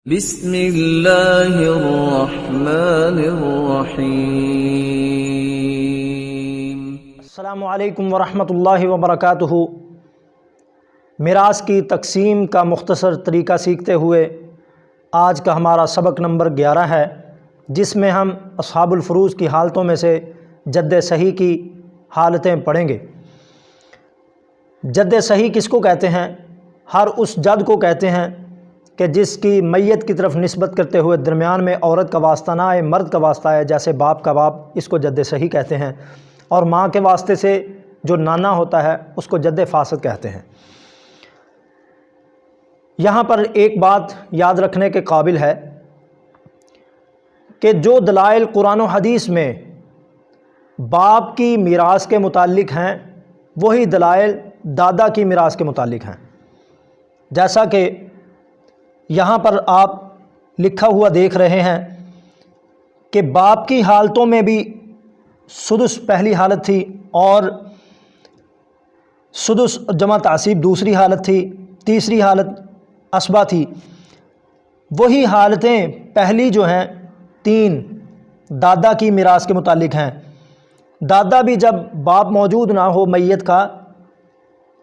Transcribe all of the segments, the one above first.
بسم اللہ الرحمن الرحیم۔ السلام علیکم ورحمۃ اللہ وبرکاتہ۔ میراث کی تقسیم کا مختصر طریقہ سیکھتے ہوئے آج کا ہمارا سبق نمبر 11 ہے، جس میں ہم اصحاب الفروض کی حالتوں میں سے جد صحیح کی حالتیں پڑھیں گے۔ جد صحیح کس کو کہتے ہیں؟ ہر اس جد کو کہتے ہیں کہ جس کی میت کی طرف نسبت کرتے ہوئے درمیان میں عورت کا واسطہ نہ آئے، مرد کا واسطہ آئے، جیسے باپ کا باپ، اس کو جد صحیح کہتے ہیں، اور ماں کے واسطے سے جو نانا ہوتا ہے اس کو جد فاسد کہتے ہیں۔ یہاں پر ایک بات یاد رکھنے کے قابل ہے کہ جو دلائل قرآن و حدیث میں باپ کی میراث کے متعلق ہیں وہی دلائل دادا کی میراث کے متعلق ہیں۔ جیسا کہ یہاں پر آپ لکھا ہوا دیکھ رہے ہیں کہ باپ کی حالتوں میں بھی سدس پہلی حالت تھی اور سدس جمع تعصیب دوسری حالت تھی، تیسری حالت اسبہ تھی۔ وہی حالتیں پہلی جو ہیں 3 دادا کی میراث کے متعلق ہیں۔ دادا بھی جب باپ موجود نہ ہو میت کا،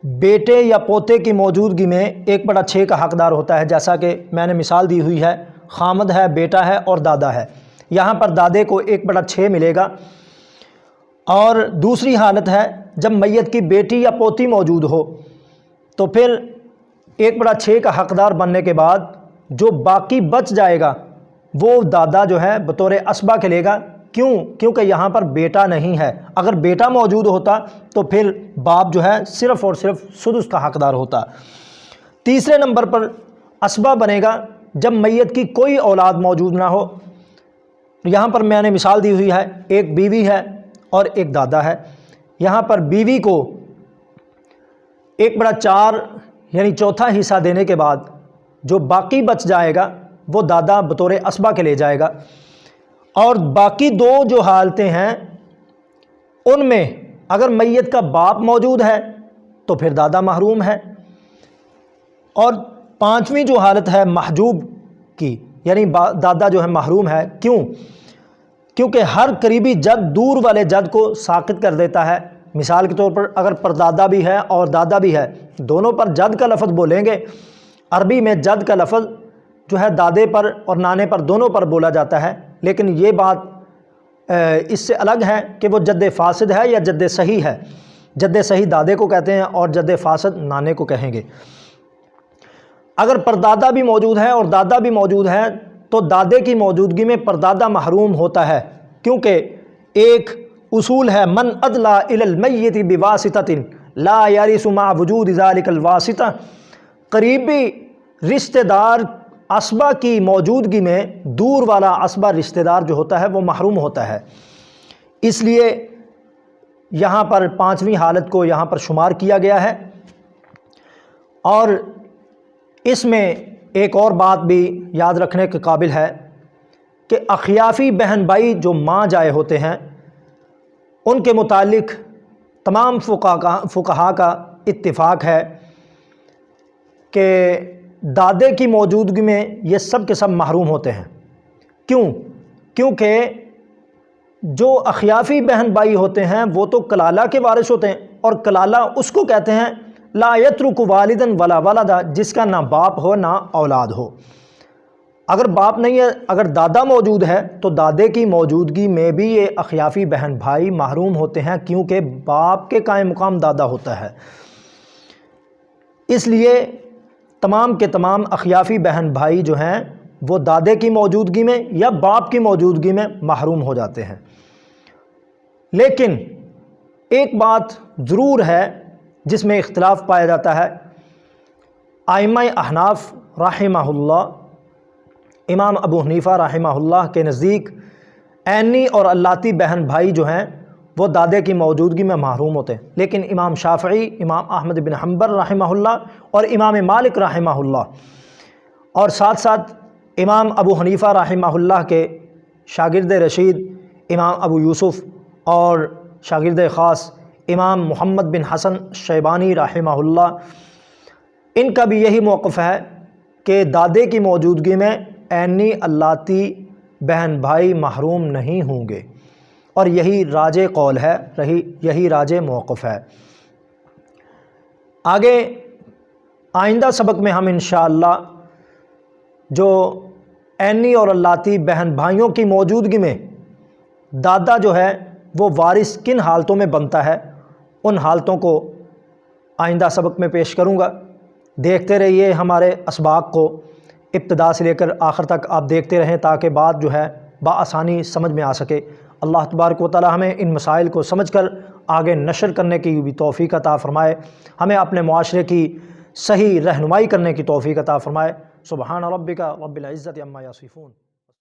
بیٹے یا پوتے کی موجودگی میں 1/6 کا حقدار ہوتا ہے، جیسا کہ میں نے مثال دی ہوئی ہے، خامد ہے، بیٹا ہے اور دادا ہے۔ یہاں پر دادے کو 1/6 ملے گا۔ اور دوسری حالت ہے جب میت کی بیٹی یا پوتی موجود ہو تو پھر 1/6 کا حقدار بننے کے بعد جو باقی بچ جائے گا وہ دادا جو ہے بطور اسبہ کے لے گا۔ کیونکہ یہاں پر بیٹا نہیں ہے۔ اگر بیٹا موجود ہوتا تو پھر باپ جو ہے صرف اور صرف سدس کا حقدار ہوتا۔ تیسرے نمبر پر اسبہ بنے گا جب میت کی کوئی اولاد موجود نہ ہو۔ یہاں پر میں نے مثال دی ہوئی ہے، ایک بیوی ہے اور ایک دادا ہے۔ یہاں پر بیوی کو 1/4 یعنی چوتھا حصہ دینے کے بعد جو باقی بچ جائے گا وہ دادا بطور اسبہ کے لے جائے گا۔ اور باقی 2 جو حالتیں ہیں ان میں اگر میت کا باپ موجود ہے تو پھر دادا محروم ہے۔ اور 5ویں جو حالت ہے محجوب کی، یعنی دادا جو ہے محروم ہے۔ کیونکہ ہر قریبی جد دور والے جد کو ساقط کر دیتا ہے۔ مثال کے طور پر اگر پردادا بھی ہے اور دادا بھی ہے، دونوں پر جد کا لفظ بولیں گے۔ عربی میں جد کا لفظ جو ہے دادے پر اور نانے پر دونوں پر بولا جاتا ہے، لیکن یہ بات اس سے الگ ہے کہ وہ جد فاسد ہے یا جد صحیح ہے۔ جد صحیح دادے کو کہتے ہیں اور جد فاسد نانے کو کہیں گے۔ اگر پردادا بھی موجود ہے اور دادا بھی موجود ہے تو دادے کی موجودگی میں پردادا محروم ہوتا ہے، کیونکہ ایک اصول ہے من ادلا الی المیت بواسطۃ لا یرث مع وجود ذلک الواسطہ۔ قریبی رشتہ دار اسبہ کی موجودگی میں دور والا اسبہ رشتہ دار جو ہوتا ہے وہ محروم ہوتا ہے۔ اس لیے یہاں پر 5ویں حالت کو یہاں پر شمار کیا گیا ہے۔ اور اس میں ایک اور بات بھی یاد رکھنے کے قابل ہے کہ اخیافی بہن بھائی جو ماں جائے ہوتے ہیں ان کے متعلق تمام فقہا کا اتفاق ہے کہ دادے کی موجودگی میں یہ سب کے سب محروم ہوتے ہیں۔ کیونکہ جو اخیافی بہن بھائی ہوتے ہیں وہ تو کلالہ کے وارث ہوتے ہیں، اور کلالہ اس کو کہتے ہیں لا یترک والدا ولا ولدا، جس کا نہ باپ ہو نہ اولاد ہو۔ اگر باپ نہیں ہے، اگر دادا موجود ہے تو دادے کی موجودگی میں بھی یہ اخیافی بہن بھائی محروم ہوتے ہیں، کیونکہ باپ کے قائم مقام دادا ہوتا ہے۔ اس لیے تمام کے تمام اخیافی بہن بھائی جو ہیں وہ دادے کی موجودگی میں یا باپ کی موجودگی میں محروم ہو جاتے ہیں۔ لیکن ایک بات ضرور ہے جس میں اختلاف پایا جاتا ہے۔ ائمہ احناف رحمہ اللہ، امام ابو حنیفہ رحمہ اللہ کے نزدیک عینی اور اللاتی بہن بھائی جو ہیں وہ دادے کی موجودگی میں محروم ہوتے ہیں، لیکن امام شافعی، امام احمد بن حنبل رحمہ اللہ اور امام مالک رحمہ اللہ اور ساتھ ساتھ امام ابو حنیفہ رحمہ اللہ کے شاگرد رشید امام ابو یوسف اور شاگرد خاص امام محمد بن حسن شیبانی رحمہ اللہ، ان کا بھی یہی موقف ہے کہ دادے کی موجودگی میں عینی اللاتی بہن بھائی محروم نہیں ہوں گے، اور یہی راج قول ہے، یہی راج موقف ہے۔ آگے آئندہ سبق میں ہم انشاءاللہ جو عینی اور اللاتی بہن بھائیوں کی موجودگی میں دادا جو ہے وہ وارث کن حالتوں میں بنتا ہے، ان حالتوں کو آئندہ سبق میں پیش کروں گا۔ دیکھتے رہیے ہمارے اسباق کو، ابتدا سے لے کر آخر تک آپ دیکھتے رہیں تاکہ بات جو ہے بآسانی سمجھ میں آ سکے۔ اللہ تبارک و تعالی ہمیں ان مسائل کو سمجھ کر آگے نشر کرنے کی بھی توفیق عطا فرمائے، ہمیں اپنے معاشرے کی صحیح رہنمائی کرنے کی توفیق عطا فرمائے۔ سبحان ربک رب العزت عما یصفون۔